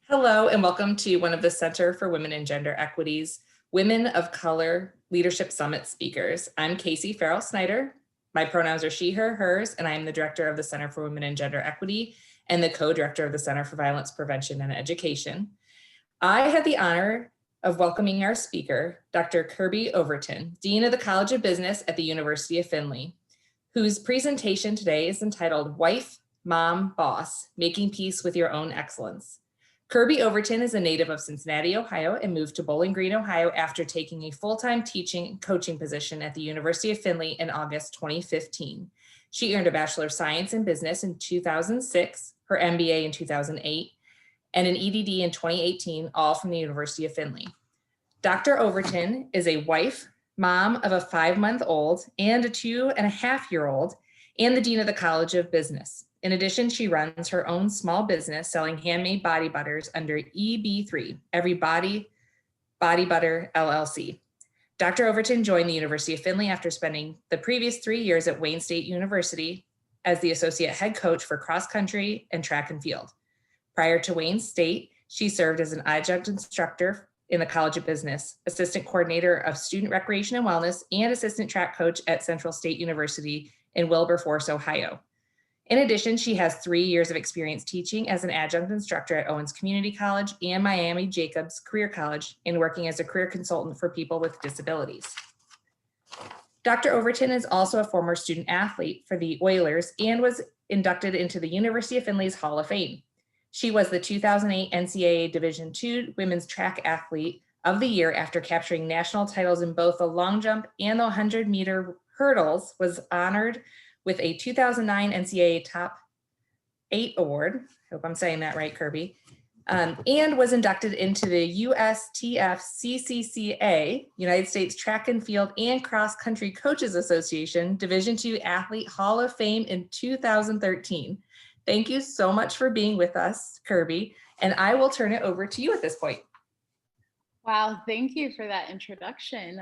Hello, and welcome to one of the Center for Women and Gender Equity's Women of Color Leadership Summit speakers. I'm Casey Farrell-Snyder. My pronouns are she, her, hers, and I am the director of the Center for Women and Gender Equity and the co-director of the Center for Violence Prevention and Education. I had the honor of welcoming our speaker, Dr. Kirby Overton, Dean of the College of Business at the University of Findlay, whose presentation today is entitled Wife, Mom, Boss, Making Peace with Your Own Excellence. Kirby Overton is a native of Cincinnati, Ohio, and moved to Bowling Green, Ohio after taking a full-time teaching and coaching position at the University of Findlay in August 2015. She earned a Bachelor of Science in Business in 2006, her MBA in 2008, and an EDD in 2018, all from the University of Findlay. Dr. Overton is a wife, mom of a 5-month-old and a 2.5-year-old, and the Dean of the College of Business. In addition, she runs her own small business selling handmade body butters under EB3, Every Body Butter LLC. Dr. Overton joined the University of Findlay after spending the previous 3 years at Wayne State University as the associate head coach for cross country and track and field. Prior to Wayne State, she served as an adjunct instructor in the College of Business, assistant coordinator of student recreation and wellness, and assistant track coach at Central State University in Wilberforce, Ohio. In addition, she has 3 years of experience teaching as an adjunct instructor at Owens Community College and Miami Jacobs Career College and working as a career consultant for people with disabilities. Dr. Overton is also a former student athlete for the Oilers and was inducted into the University of Findlay's Hall of Fame. She was the 2008 NCAA Division II Women's Track Athlete of the Year after capturing national titles in both the long jump and the 100-meter hurdles, was honored with a 2009 NCAA Top 8 award, I hope I'm saying that right, Kirby, and was inducted into the USTF CCCA, United States Track and Field and Cross Country Coaches Association, Division II Athlete Hall of Fame in 2013. Thank you so much for being with us, Kirby, and I will turn it over to you at this point. Wow, thank you for that introduction.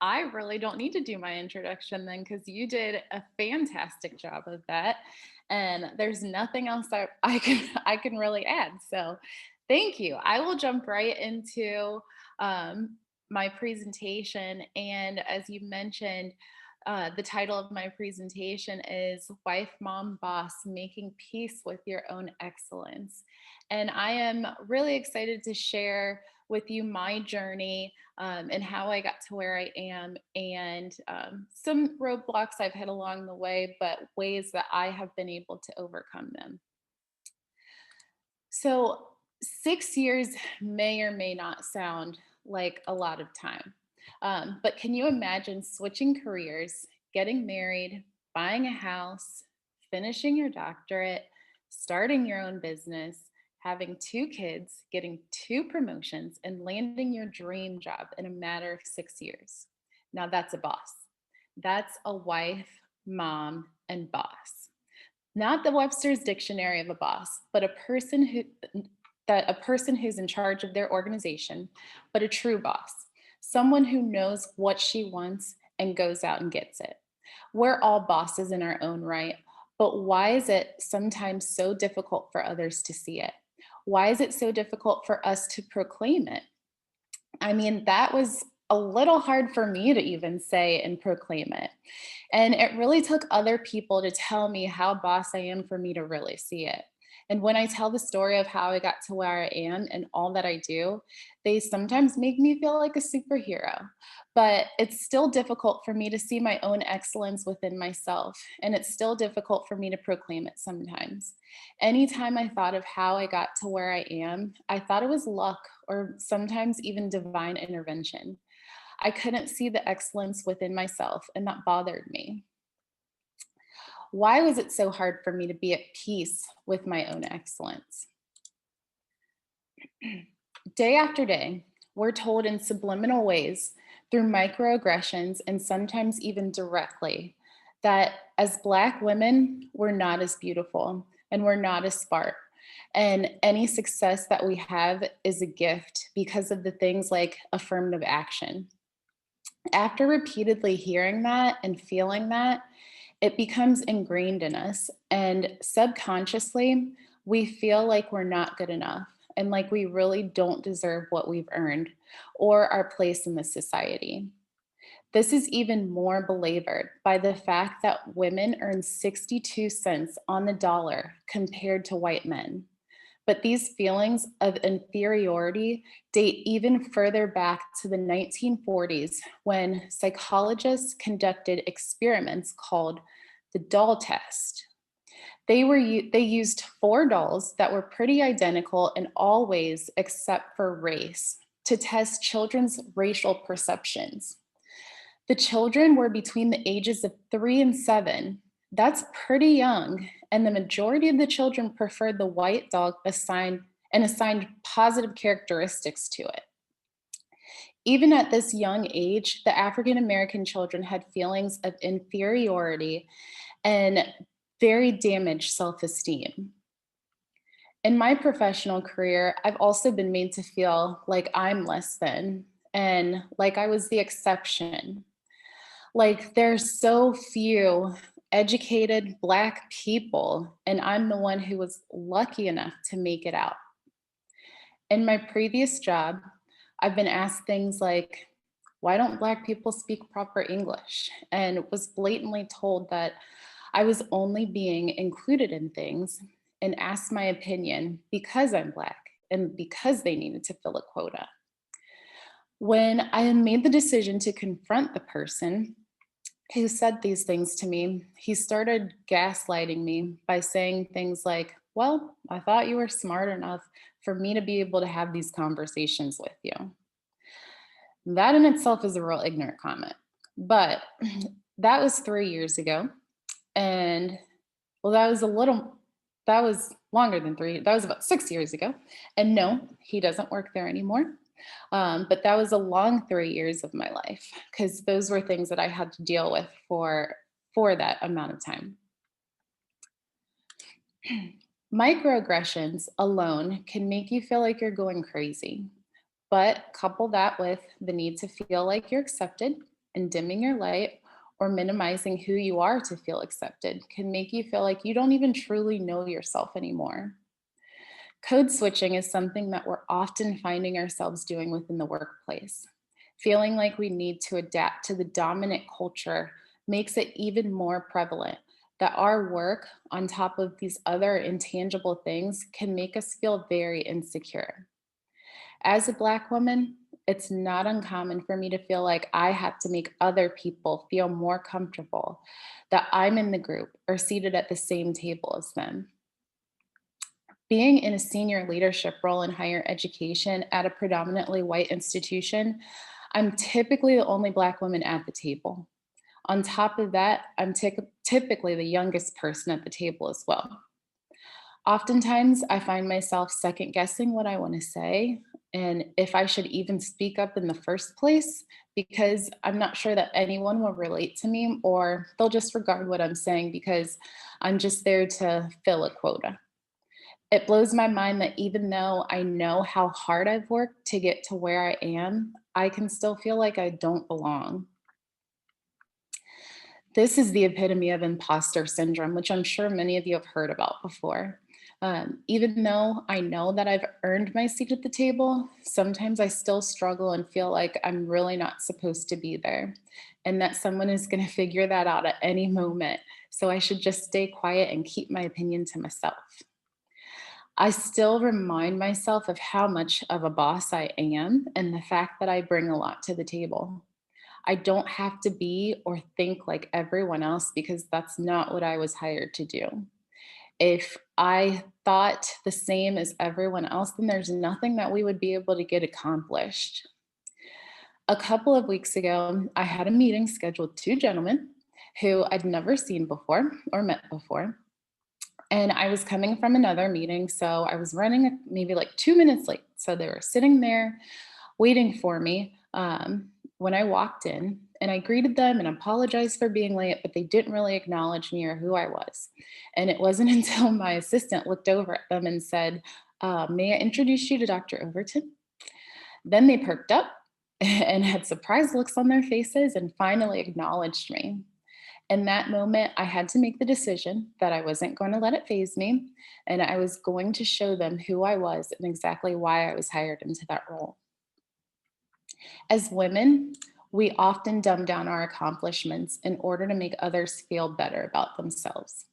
I really don't need to do my introduction then because you did a fantastic job of that. And there's nothing else I can really add. So thank you. I will jump right into my presentation. And as you mentioned, the title of my presentation is Wife, Mom, Boss, Making Peace with Your Own Excellence. And I am really excited to share with you my journey and how I got to where I am, and some roadblocks I've hit along the way, but ways that I have been able to overcome them. So 6 years may or may not sound like a lot of time, but can you imagine switching careers, getting married, buying a house, finishing your doctorate, starting your own business, having 2 kids, getting 2 promotions, and landing your dream job in a matter of 6 years? Now that's a boss. That's a wife, mom, and boss. Not the Webster's Dictionary of a boss, but a person who's in charge of their organization, but a true boss. Someone who knows what she wants and goes out and gets it. We're all bosses in our own right, but why is it sometimes so difficult for others to see it? Why is it so difficult for us to proclaim it? I mean, that was a little hard for me to even say and proclaim it. And it really took other people to tell me how boss I am for me to really see it. And when I tell the story of how I got to where I am and all that I do, they sometimes make me feel like a superhero. But it's still difficult for me to see my own excellence within myself. And it's still difficult for me to proclaim it sometimes. Anytime I thought of how I got to where I am, I thought it was luck or sometimes even divine intervention. I couldn't see the excellence within myself, and that bothered me. Why was it so hard for me to be at peace with my own excellence? Day after day, we're told in subliminal ways, through microaggressions and sometimes even directly, that as Black women, we're not as beautiful and we're not as smart. And any success that we have is a gift because of the things like affirmative action. After repeatedly hearing that and feeling that, it becomes ingrained in us, and subconsciously, we feel like we're not good enough and like we really don't deserve what we've earned or our place in the society. This is even more belabored by the fact that women earn 62 cents on the dollar compared to white men. But these feelings of inferiority date even further back to the 1940s when psychologists conducted experiments called the doll test. They used four dolls that were pretty identical in all ways except for race to test children's racial perceptions. The children were between the ages of 3 and 7. That's pretty young, and the majority of the children preferred the white dog assigned positive characteristics to it. Even at this young age, the African American children had feelings of inferiority and very damaged self-esteem. In my professional career, I've also been made to feel like I'm less than and like I was the exception. Like there's so few educated Black people, and I'm the one who was lucky enough to make it out. In my previous job, I've been asked things like, why don't Black people speak proper English? And was blatantly told that I was only being included in things and asked my opinion because I'm Black and because they needed to fill a quota. When I made the decision to confront the person who said these things to me, he started gaslighting me by saying things like, well, I thought you were smart enough for me to be able to have these conversations with you. That in itself is a real ignorant comment. But that was 3 years ago. And well, that was longer than three, that was about 6 years ago. And no, he doesn't work there anymore. But that was a long 3 years of my life because those were things that I had to deal with for that amount of time. Microaggressions alone can make you feel like you're going crazy, but couple that with the need to feel like you're accepted and dimming your light or minimizing who you are to feel accepted can make you feel like you don't even truly know yourself anymore. Code switching is something that we're often finding ourselves doing within the workplace. Feeling like we need to adapt to the dominant culture makes it even more prevalent that our work, on top of these other intangible things, can make us feel very insecure. As a Black woman, it's not uncommon for me to feel like I have to make other people feel more comfortable that I'm in the group or seated at the same table as them. Being in a senior leadership role in higher education at a predominantly white institution, I'm typically the only Black woman at the table. On top of that, I'm typically the youngest person at the table as well. Oftentimes, I find myself second guessing what I want to say and if I should even speak up in the first place, because I'm not sure that anyone will relate to me or they'll just regard what I'm saying because I'm just there to fill a quota. It blows my mind that even though I know how hard I've worked to get to where I am, I can still feel like I don't belong. This is the epitome of imposter syndrome, which I'm sure many of you have heard about before. Even though I know that I've earned my seat at the table, sometimes I still struggle and feel like I'm really not supposed to be there and that someone is going to figure that out at any moment. So I should just stay quiet and keep my opinion to myself. I still remind myself of how much of a boss I am and the fact that I bring a lot to the table. I don't have to be or think like everyone else because that's not what I was hired to do. If I thought the same as everyone else, then there's nothing that we would be able to get accomplished. A couple of weeks ago, I had a meeting scheduled with two gentlemen who I'd never seen before or met before. And I was coming from another meeting, so I was running maybe like 2 minutes late. So they were sitting there waiting for me when I walked in, and I greeted them and apologized for being late, but they didn't really acknowledge me or who I was. And it wasn't until my assistant looked over at them and said, may I introduce you to Dr. Overton? Then they perked up and had surprised looks on their faces and finally acknowledged me. In that moment, I had to make the decision that I wasn't going to let it phase me, and I was going to show them who I was and exactly why I was hired into that role. As women, we often dumb down our accomplishments in order to make others feel better about themselves.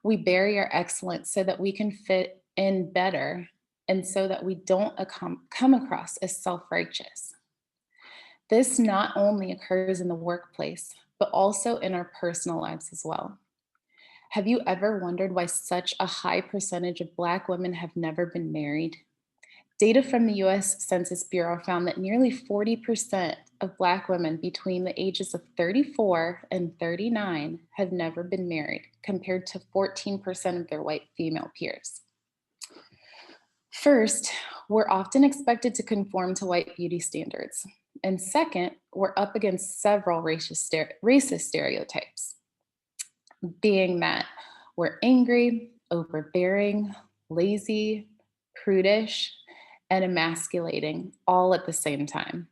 We bury our excellence so that we can fit in better and so that we don't come across as self righteous. This not only occurs in the workplace, but also in our personal lives as well. Have you ever wondered why such a high percentage of Black women have never been married? Data from the US Census Bureau found that nearly 40% of Black women between the ages of 34 and 39 have never been married, compared to 14% of their white female peers. First, we're often expected to conform to white beauty standards. And second, we're up against several racist stereotypes, being that we're angry, overbearing, lazy, prudish, and emasculating all at the same time.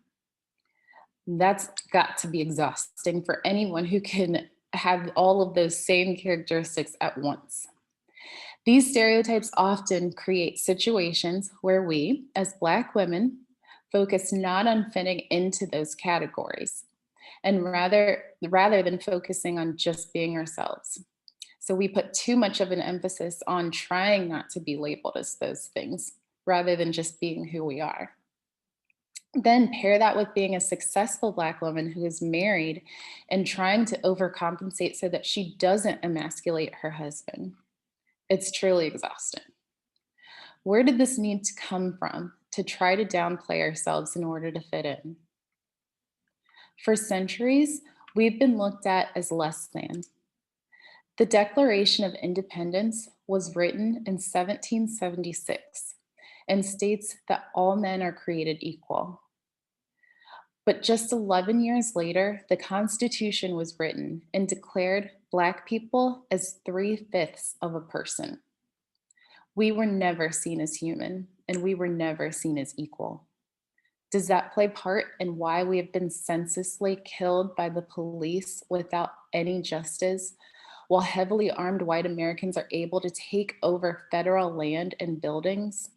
That's got to be exhausting for anyone who can have all of those same characteristics at once. These stereotypes often create situations where we, as Black women, focus not on fitting into those categories and rather than focusing on just being ourselves. So we put too much of an emphasis on trying not to be labeled as those things rather than just being who we are. Then pair that with being a successful Black woman who is married and trying to overcompensate so that she doesn't emasculate her husband. It's truly exhausting. Where did this need to come from to try to downplay ourselves in order to fit in? For centuries, we've been looked at as less than. The Declaration of Independence was written in 1776 and states that all men are created equal. But just 11 years later, the Constitution was written and declared Black people as 3/5 of a person. We were never seen as human, and we were never seen as equal. Does that play part in why we have been senselessly killed by the police without any justice, while heavily armed white Americans are able to take over federal land and buildings?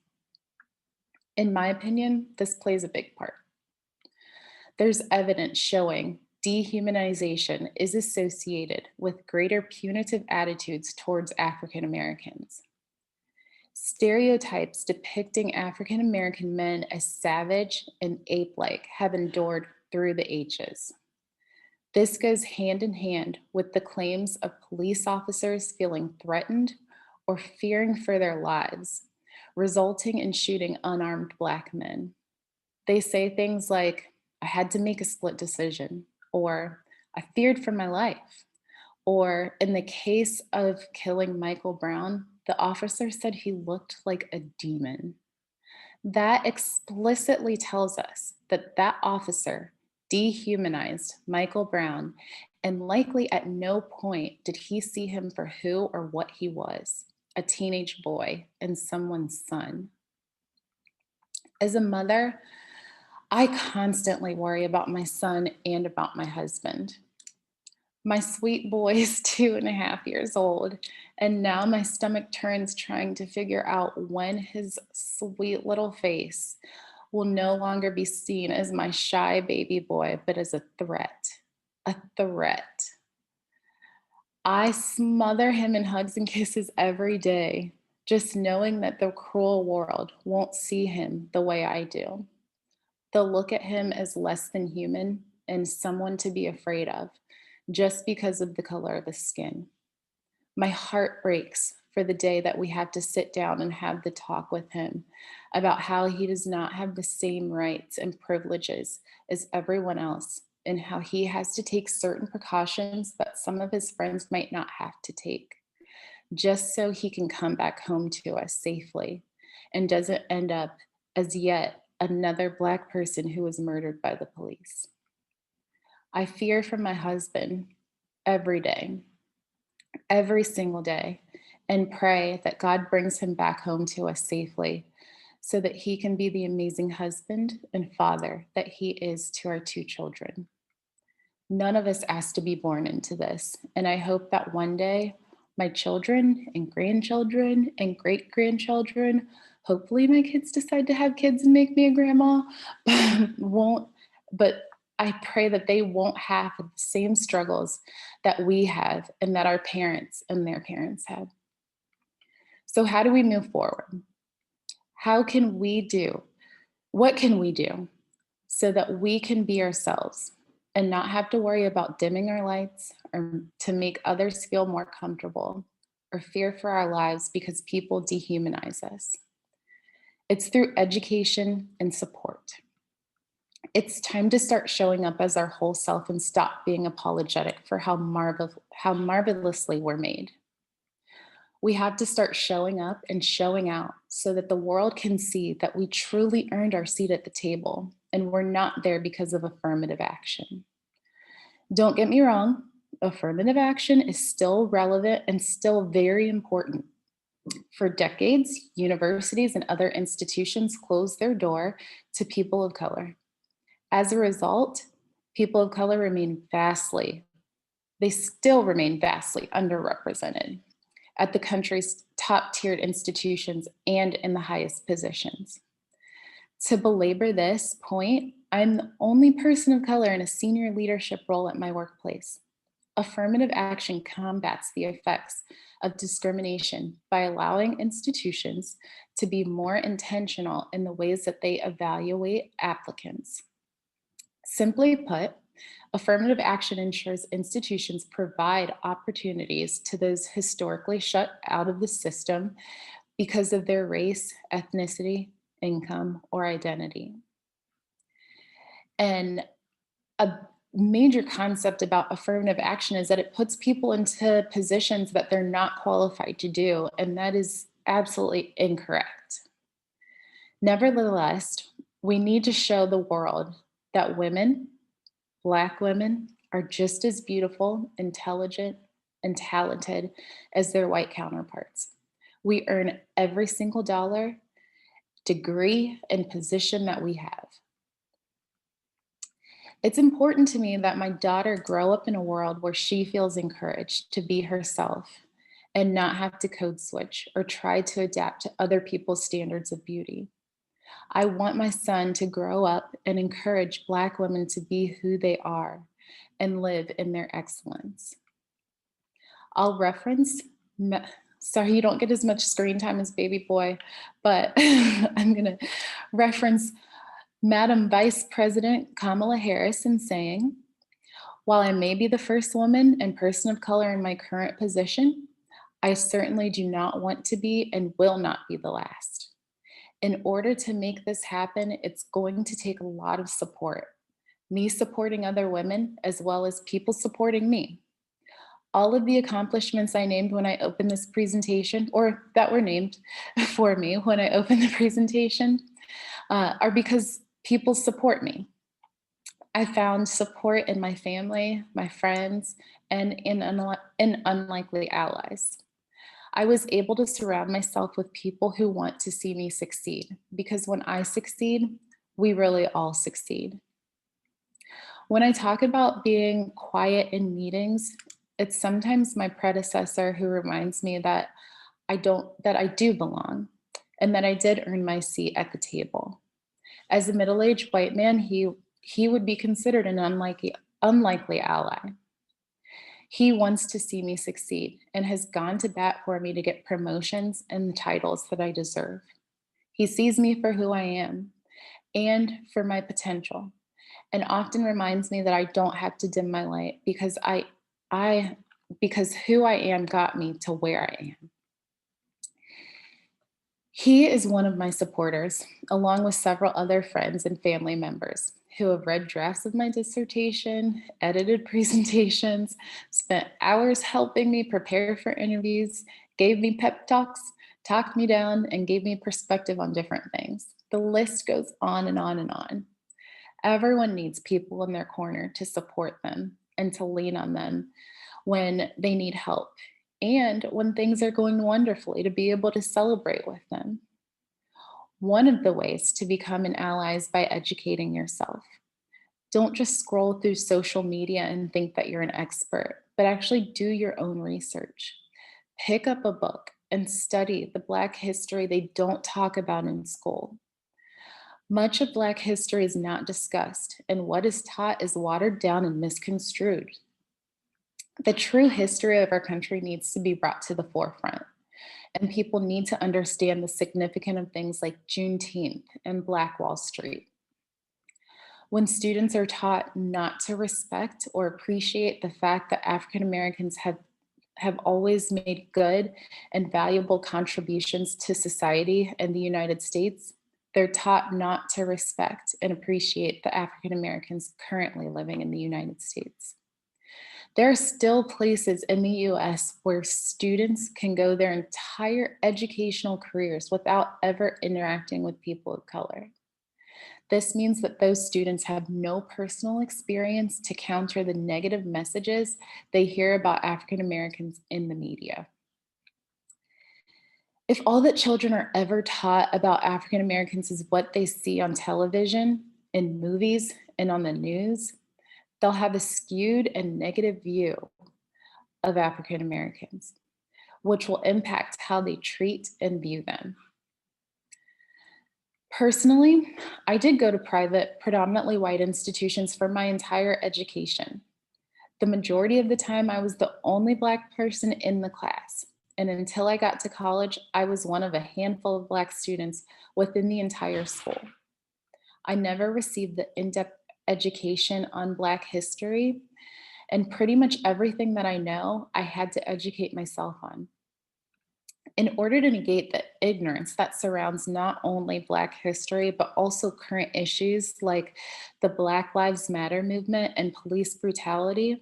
In my opinion, this plays a big part. There's evidence showing dehumanization is associated with greater punitive attitudes towards African Americans. Stereotypes depicting African American men as savage and ape-like have endured through the ages. This goes hand in hand with the claims of police officers feeling threatened or fearing for their lives, resulting in shooting unarmed Black men. They say things like, "I had to make a split decision," or "I feared for my life." Or in the case of killing Michael Brown, the officer said he looked like a demon. That explicitly tells us that that officer dehumanized Michael Brown, and likely at no point did he see him for who or what he was, a teenage boy and someone's son. As a mother, I constantly worry about my son and about my husband. My sweet boy is 2.5 years old, and now my stomach turns trying to figure out when his sweet little face will no longer be seen as my shy baby boy, but as a threat. A threat. I smother him in hugs and kisses every day, just knowing that the cruel world won't see him the way I do. They'll look at him as less than human and someone to be afraid of, just because of the color of his skin. My heart breaks for the day that we have to sit down and have the talk with him about how he does not have the same rights and privileges as everyone else, and how he has to take certain precautions that some of his friends might not have to take, just so he can come back home to us safely and doesn't end up as yet another Black person who was murdered by the police. I fear for my husband every day, every single day, and pray that God brings him back home to us safely so that he can be the amazing husband and father that he is to our 2 children. None of us asked to be born into this. And I hope that one day my children and grandchildren and great grandchildren, hopefully my kids decide to have kids and make me a grandma, won't, but I pray that they won't have the same struggles that we have and that our parents and their parents had. So, how do we move forward? How can we do? What can we do so that we can be ourselves and not have to worry about dimming our lights or to make others feel more comfortable or fear for our lives because people dehumanize us? It's through education and support. It's time to start showing up as our whole self and stop being apologetic for how marvelously we're made. We have to start showing up and showing out so that the world can see that we truly earned our seat at the table and we're not there because of affirmative action. Don't get me wrong, affirmative action is still relevant and still very important. For decades, universities and other institutions closed their door to people of color. As a result, people of color they still remain vastly underrepresented at the country's top tiered institutions and in the highest positions. To belabor this point, I'm the only person of color in a senior leadership role at my workplace. Affirmative action combats the effects of discrimination by allowing institutions to be more intentional in the ways that they evaluate applicants. Simply put, affirmative action ensures institutions provide opportunities to those historically shut out of the system because of their race, ethnicity, income, or identity. And a major concept about affirmative action is that it puts people into positions that they're not qualified to do, and that is absolutely incorrect. Nevertheless, we need to show the world that women, Black women, are just as beautiful, intelligent, and talented as their white counterparts. We earn every single dollar, degree, and position that we have. It's important to me that my daughter grow up in a world where she feels encouraged to be herself and not have to code switch or try to adapt to other people's standards of beauty. I want my son to grow up and encourage Black women to be who they are and live in their excellence. I'll reference, sorry, you don't get as much screen time as baby boy, but I'm gonna reference Madam Vice President Kamala Harris in saying, while I may be the first woman and person of color in my current position, I certainly do not want to be and will not be the last. In order to make this happen, it's going to take a lot of support. Me supporting other women, as well as people supporting me. All of the accomplishments I named when I opened this presentation, or that were named for me when I opened the presentation, are because people support me. I found support in my family, my friends, and in unlikely allies. I was able to surround myself with people who want to see me succeed, because when I succeed, we really all succeed. When I talk about being quiet in meetings, it's sometimes my predecessor who reminds me that I do belong and that I did earn my seat at the table. As a middle-aged white man, he would be considered an unlikely ally. He wants to see me succeed and has gone to bat for me to get promotions and the titles that I deserve. He sees me for who I am and for my potential, and often reminds me that I don't have to dim my light because because who I am got me to where I am. He is one of my supporters, along with several other friends and family members who have read drafts of my dissertation, edited presentations, spent hours helping me prepare for interviews, gave me pep talks, talked me down, and gave me perspective on different things. The list goes on and on and on. Everyone needs people in their corner to support them and to lean on them when they need help, and when things are going wonderfully, to be able to celebrate with them. One of the ways to become an ally is by educating yourself. Don't just scroll through social media and think that you're an expert, but actually do your own research. Pick up a book and study the Black history they don't talk about in school. Much of Black history is not discussed, and what is taught is watered down and misconstrued. The true history of our country needs to be brought to the forefront, and people need to understand the significance of things like Juneteenth and Black Wall Street. When students are taught not to respect or appreciate the fact that African Americans have always made good and valuable contributions to society in the United States, they're taught not to respect and appreciate the African Americans currently living in the United States. There are still places in the US where students can go their entire educational careers without ever interacting with people of color. This means that those students have no personal experience to counter the negative messages they hear about African Americans in the media. If all that children are ever taught about African Americans is what they see on television, in movies, and on the news, they'll have a skewed and negative view of African Americans, which will impact how they treat and view them. Personally, I did go to private, predominantly white institutions for my entire education. The majority of the time, I was the only Black person in the class. And until I got to college, I was one of a handful of Black students within the entire school. I never received the in-depth education on Black history, and pretty much everything that I know, I had to educate myself on. In order to negate the ignorance that surrounds not only Black history, but also current issues like the Black Lives Matter movement and police brutality,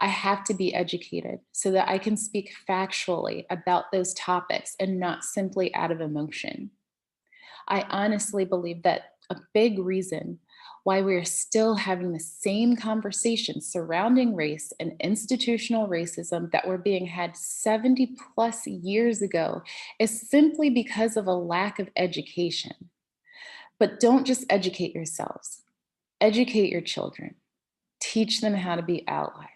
I have to be educated so that I can speak factually about those topics and not simply out of emotion. I honestly believe that a big reason why we're still having the same conversations surrounding race and institutional racism that were being had 70 plus years ago is simply because of a lack of education. But don't just educate yourselves, educate your children, teach them how to be allies.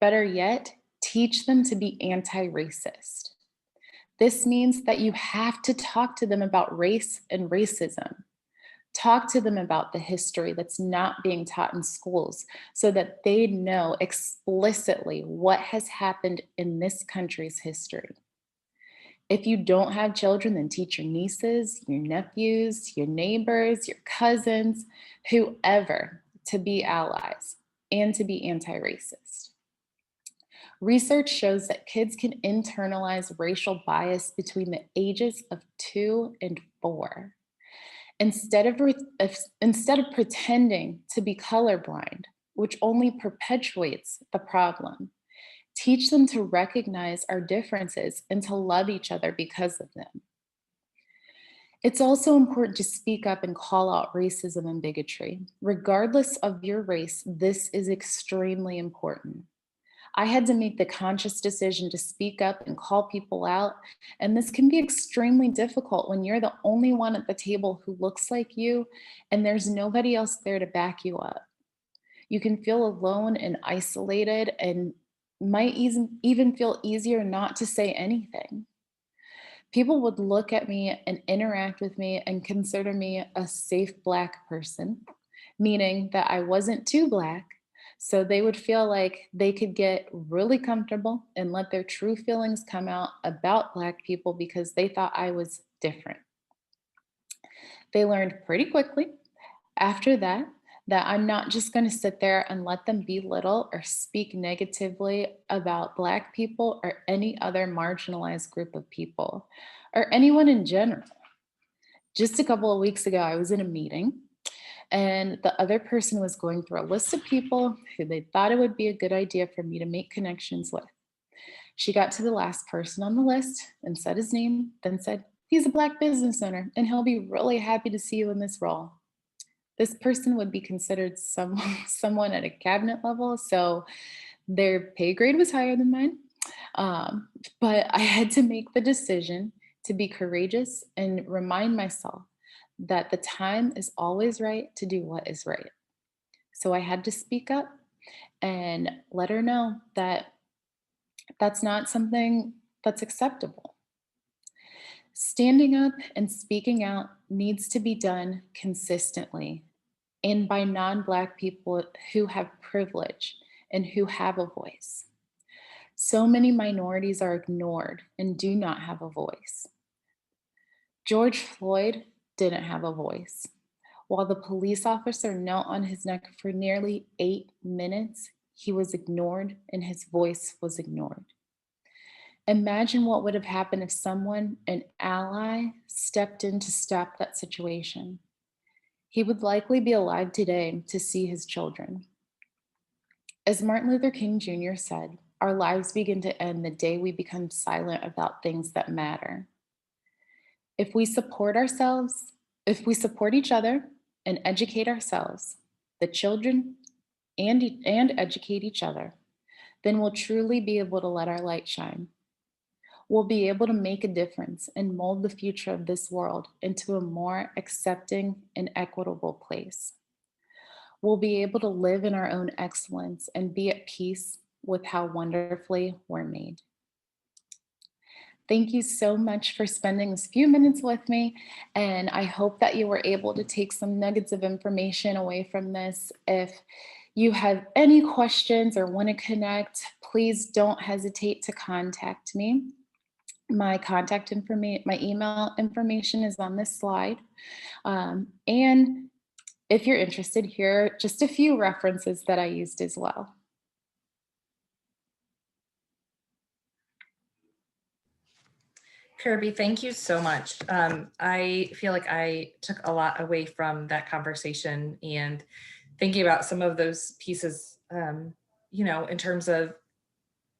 Better yet, teach them to be anti-racist. This means that you have to talk to them about race and racism. Talk to them about the history that's not being taught in schools so that they know explicitly what has happened in this country's history. If you don't have children, then teach your nieces, your nephews, your neighbors, your cousins, whoever, to be allies and to be anti-racist. Research shows that kids can internalize racial bias between the ages of 2 and 4. Instead of pretending to be colorblind, which only perpetuates the problem, teach them to recognize our differences and to love each other because of them. It's also important to speak up and call out racism and bigotry. Regardless of your race, this is extremely important. I had to make the conscious decision to speak up and call people out. And this can be extremely difficult when you're the only one at the table who looks like you and there's nobody else there to back you up. You can feel alone and isolated and might even feel easier not to say anything. People would look at me and interact with me and consider me a safe Black person, meaning that I wasn't too Black. So they would feel like they could get really comfortable and let their true feelings come out about Black people because they thought I was different. They learned pretty quickly after that I'm not just going to sit there and let them belittle or speak negatively about Black people or any other marginalized group of people or anyone in general. Just a couple of weeks ago, I was in a meeting and the other person was going through a list of people who they thought it would be a good idea for me to make connections with. She got to the last person on the list and said his name, then said, "He's a Black business owner and he'll be really happy to see you in this role." This person would be considered someone at a cabinet level, so their pay grade was higher than mine. But I had to make the decision to be courageous and remind myself that the time is always right to do what is right. So I had to speak up and let her know that that's not something that's acceptable. Standing up and speaking out needs to be done consistently and by non Black people who have privilege and who have a voice. So many minorities are ignored and do not have a voice. George Floyd didn't have a voice. While the police officer knelt on his neck for nearly 8 minutes, he was ignored and his voice was ignored. Imagine what would have happened if someone, an ally, stepped in to stop that situation. He would likely be alive today to see his children. As Martin Luther King Jr. said, our lives begin to end the day we become silent about things that matter. If we support ourselves, if we support each other and educate ourselves, the children, and educate each other, then we'll truly be able to let our light shine. We'll be able to make a difference and mold the future of this world into a more accepting and equitable place. We'll be able to live in our own excellence and be at peace with how wonderfully we're made. Thank you so much for spending this few minutes with me, and I hope that you were able to take some nuggets of information away from this. If you have any questions or want to connect, please don't hesitate to contact me. My contact information, my email information is on this slide. And if you're interested, here are just a few references that I used as well. Kirby, thank you so much. I feel like I took a lot away from that conversation and thinking about some of those pieces, in terms of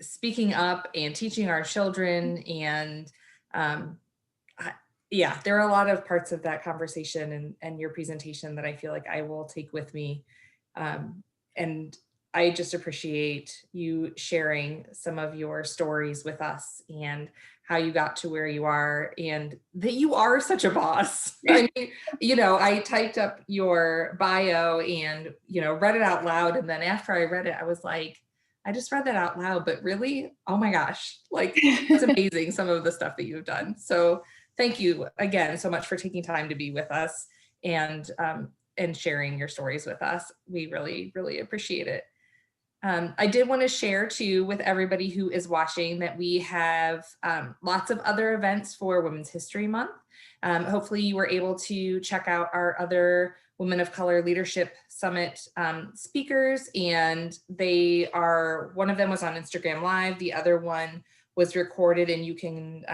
speaking up and teaching our children. And there are a lot of parts of that conversation and your presentation that I feel like I will take with me. And I just appreciate you sharing some of your stories with us and how you got to where you are and that you are such a boss. I mean, I typed up your bio and, read it out loud. And then after I read it, I was like, I just read that out loud, but really, oh my gosh, like it's amazing some of the stuff that you've done. So thank you again so much for taking time to be with us and sharing your stories with us. We really, really appreciate it. I did want to share too with everybody who is watching that we have lots of other events for Women's History Month. Hopefully you were able to check out our other Women of Color Leadership Summit speakers, and one of them was on Instagram Live, the other one was recorded and you can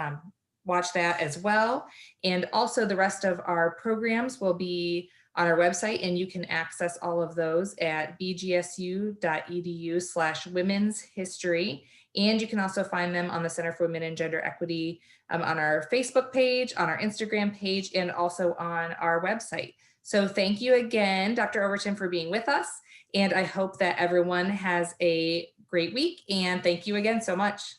watch that as well. And also the rest of our programs will be on our website, and you can access all of those at bgsu.edu/women's history. And you can also find them on the Center for Women and Gender Equity on our Facebook page, on our Instagram page, and also on our website. So thank you again, Dr. Overton, for being with us. And I hope that everyone has a great week. And thank you again so much.